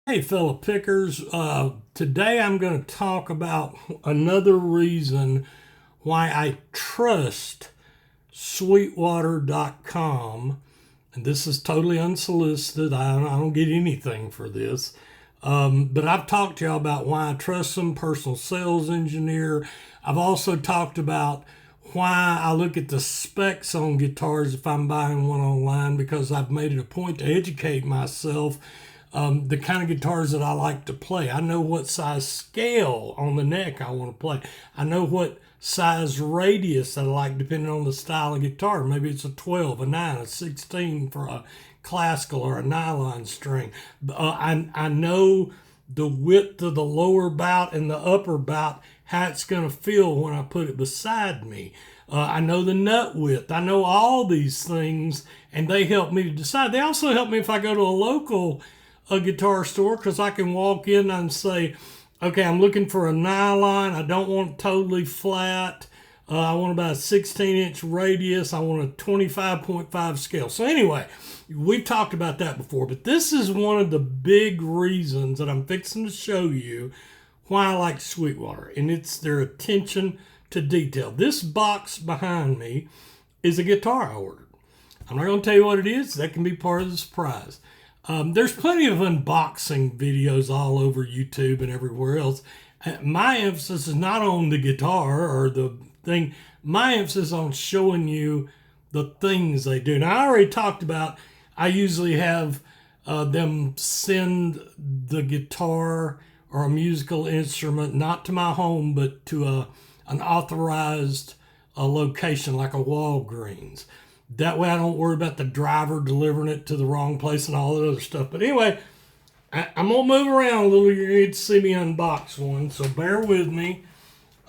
Hey, fellow pickers. Today I'm going to talk about another reason why I trust Sweetwater.com. And this is totally unsolicited. I don't get anything for this. But I've talked to y'all about why I trust them, personal sales engineer. I've also talked about why I look at the specs on guitars if I'm buying one online because I've made it a point to educate myself the kind of guitars that I like to play. I know what size scale on the neck I want to play. I know what size radius I like depending on the style of guitar. Maybe it's a 12, a 9, a 16 for a classical or a nylon string. I know the width of the lower bout and the upper bout, how it's going to feel when I put it beside me. I know the nut width. I know all these things, and they help me to decide. They also help me if I go to a local guitar store because I can walk in and say, okay, I'm looking for a nylon. I don't want it totally flat. I want about a 16-inch radius. I want a 25.5 scale. So anyway, we've talked about that before, but this is one of the big reasons that I'm fixing to show you why I like Sweetwater, and it's their attention to detail. This box behind me is a guitar I ordered. I'm not going to tell you what it is. That can be part of the surprise. There's plenty of unboxing videos all over YouTube and everywhere else. My emphasis is not on the guitar or the thing. My emphasis is on showing you the things they do. Now, I already talked about I usually have them send the guitar or a musical instrument not to my home but to an authorized location like a Walgreens. That way I don't worry about the driver delivering it to the wrong place and all that other stuff. But anyway, I'm going to move around a little. You're going to get to see me unbox one, so bear with me.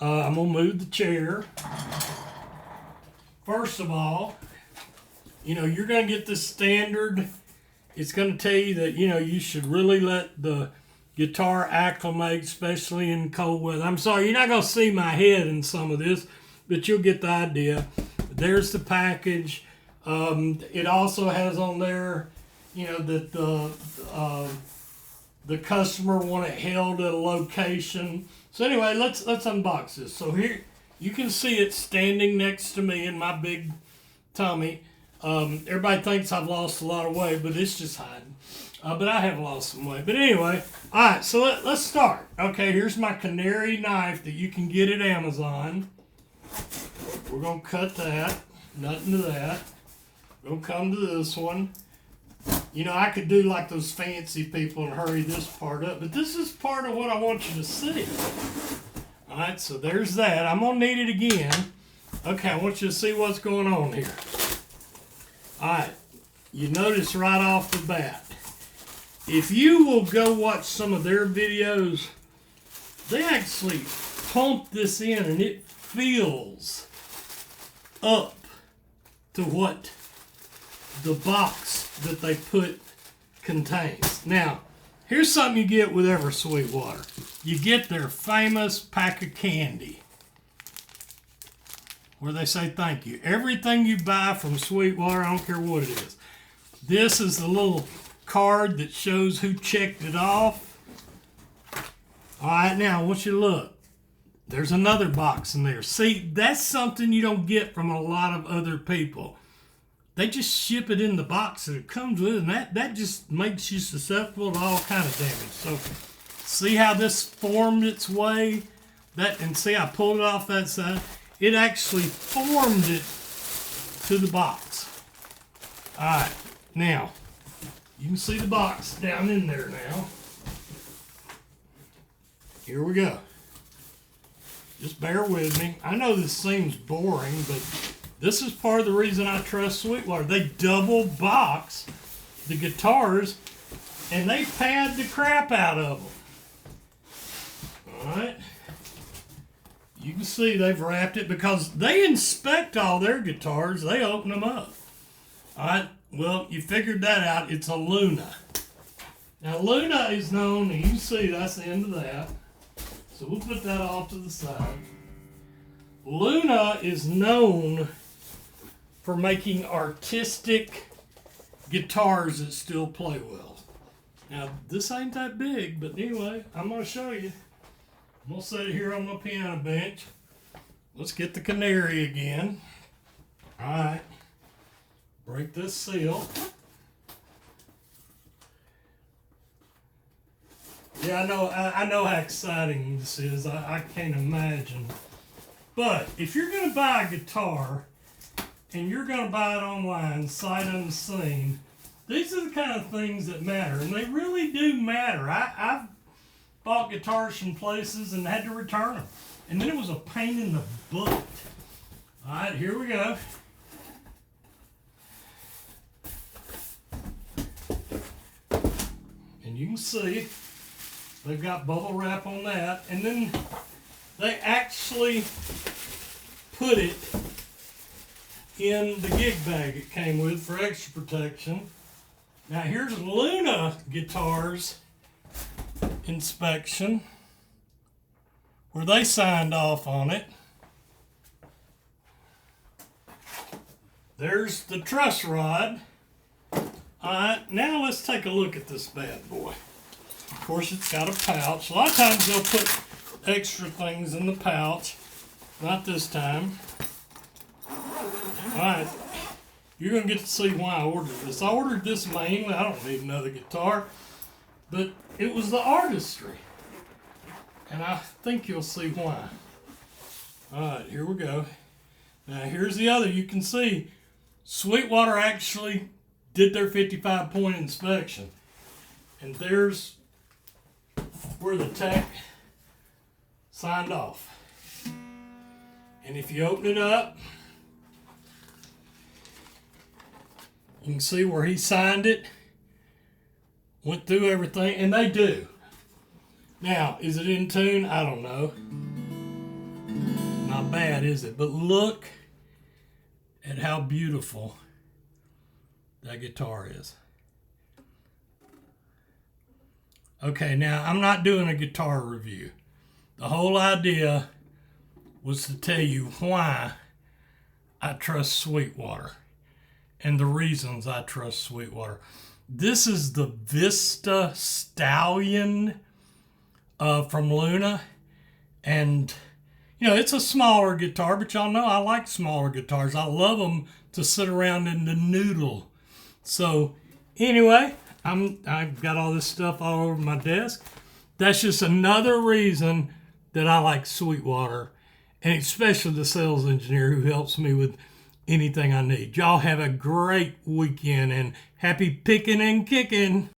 I'm going to move the chair. First of all, you're going to get the standard. It's going to tell you that, you should really let the guitar acclimate, especially in cold weather. I'm sorry, you're not going to see my head in some of this, but you'll get the idea. There's the package. It also has on there, that the customer want it held at a location. So anyway, let's unbox this. So here you can see it standing next to me in my big tummy. Everybody thinks I've lost a lot of weight, but it's just hiding. But I have lost some weight. But anyway, all right. So let's start. Okay, here's my canary knife that you can get at Amazon. We're gonna cut that. Nothing to that. We'll come to this one. I could do like those fancy people and hurry this part up, but this is part of what I want you to see. All right, so there's that. I'm going to need it again. Okay, I want you to see what's going on here. All right, you notice right off the bat, if you will go watch some of their videos, they actually pump this in and it feels up to what the box that they put contains. Now, here's something you get with every Sweetwater. You get their famous pack of candy where they say thank you. Everything you buy from Sweetwater, I don't care what it is. This is the little card that shows who checked it off. All right, now I want you to look. There's another box in there. See, that's something you don't get from a lot of other people. They just ship it in the box that it comes with, and that just makes you susceptible to all kind of damage. So, see how this formed its way? And see, I pulled it off that side. It actually formed it to the box. All right, now, you can see the box down in there now. Here we go. Just bear with me. I know this seems boring, but this is part of the reason I trust Sweetwater. They double box the guitars, and they pad the crap out of them. All right. You can see they've wrapped it because they inspect all their guitars. They open them up. All right. Well, you figured that out. It's a Luna. Now, Luna is known, and you can see that's the end of that. So we'll put that off to the side. Luna is known for making artistic guitars that still play well. Now, this ain't that big, but anyway, I'm going to show you. I'm going to set it here on my piano bench. Let's get the canary again. All right. Break this seal. Yeah, I know how exciting this is. I can't imagine. But if you're going to buy a guitar and you're going to buy it online, sight unseen, these are the kind of things that matter, and they really do matter. I've bought guitars from places and had to return them, and then it was a pain in the butt. All right, here we go. And you can see they've got bubble wrap on that, and then they actually put it in the gig bag it came with for extra protection. Now here's Luna Guitars inspection where they signed off on it. There's the truss rod. Alright, now let's take a look at this bad boy. Of course, it's got a pouch. A lot of times they'll put extra things in the pouch. Not this time. Alright, you're going to get to see why I ordered this. I ordered this mainly. I don't need another guitar. But it was the artistry. And I think you'll see why. Alright, here we go. Now here's the other. You can see Sweetwater actually did their 55-point inspection. And there's where the tech signed off. And if you open it up, you can see where he signed it, went through everything, and they do. Now, is it in tune? I don't know. Not bad, is it? But look at how beautiful that guitar is. Okay, now I'm not doing a guitar review. The whole idea was to tell you why I trust Sweetwater and the reasons I trust Sweetwater. This is the Vista Stallion from Luna, and you know, it's a smaller guitar, but y'all know I like smaller guitars. I love them to sit around and to noodle. So anyway, I've got all this stuff all over my desk. That's just another reason that I like Sweetwater, and especially the sales engineer who helps me with anything I need. Y'all have a great weekend, and happy picking and kicking.